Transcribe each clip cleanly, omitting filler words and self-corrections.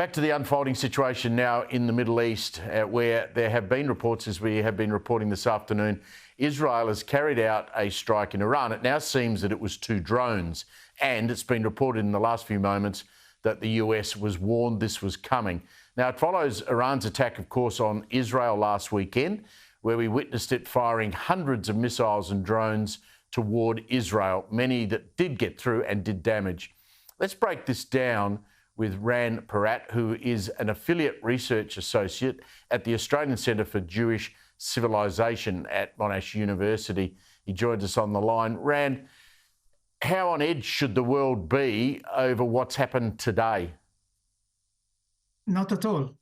Back to the unfolding situation now in the Middle East, where there have been reports, as we have been reporting this afternoon, Israel has carried out a strike in Iran. It now seems that it was 2 drones, and it's been reported in the last few moments that the US was warned this was coming. Now, it follows Iran's attack, of course, on Israel last weekend, where we witnessed it firing hundreds of missiles and drones toward Israel, many that did get through and did damage. Let's break this down with Ran Porat, who is an affiliate research associate at the Australian Centre for Jewish Civilisation at Monash University. He joins us on the line. Ran, how on edge should the world be over what's happened today? Not at all.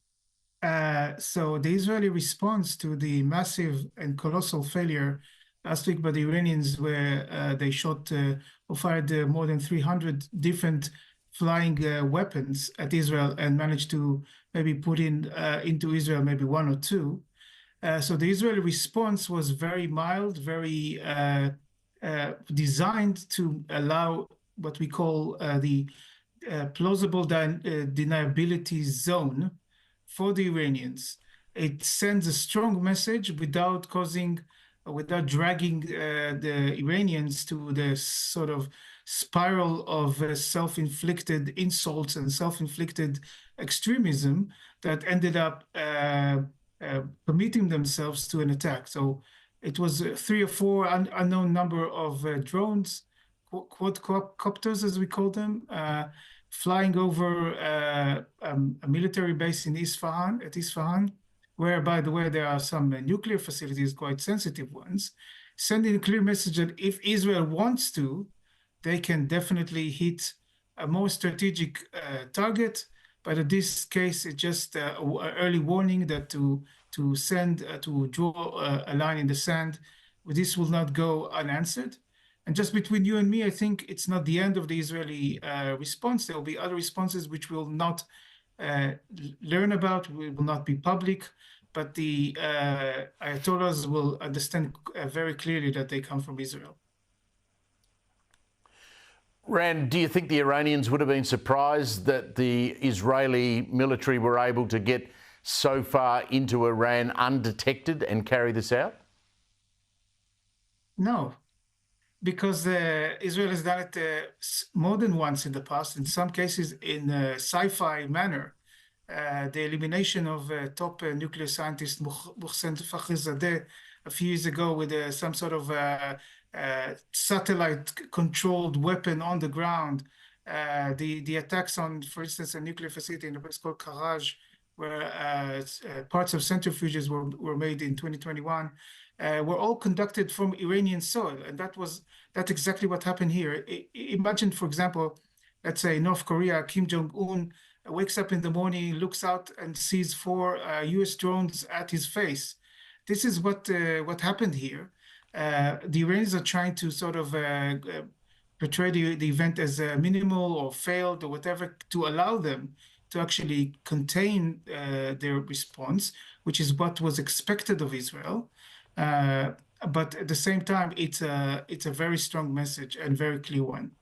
So the Israeli response to the massive and colossal failure last week by the Iranians, where they shot or fired more than 300 different flying weapons at Israel and managed to maybe put into Israel maybe 1 or 2. So the Israeli response was very mild, very designed to allow what we call the plausible deniability zone for the Iranians. It sends a strong message without dragging the Iranians to the sort of spiral of self-inflicted insults and self-inflicted extremism that ended up committing themselves to an attack. So it was 3 or 4 unknown number of drones, quadcopters as we call them, flying over a military base in Isfahan, where, by the way, there are some nuclear facilities, quite sensitive ones, sending a clear message that if Israel wants to, they can definitely hit a more strategic target. But in this case, it's just an early warning that to draw a line in the sand. This will not go unanswered. And just between you and me, I think it's not the end of the Israeli response. There will be other responses which we'll not learn about, will not be public, but the Ayatollahs will understand very clearly that they come from Israel. Ran, do you think the Iranians would have been surprised that the Israeli military were able to get so far into Iran undetected and carry this out? No, because Israel has done it more than once in the past, in some cases in a sci-fi manner. The elimination of top nuclear scientist Mohsen Fakhrizadeh a few years ago with some sort of satellite-controlled weapon on the ground. The attacks on, for instance, a nuclear facility in a place called Karaj, where parts of centrifuges were made in 2021, were all conducted from Iranian soil. And that's exactly what happened here. Imagine, for example, let's say North Korea, Kim Jong-un wakes up in the morning, looks out and sees 4 US drones at his face. This is what happened here. The Iranians are trying to sort of portray the event as minimal or failed or whatever, to allow them to actually contain their response, which is what was expected of Israel. But at the same time, it's a very strong message and very clear one.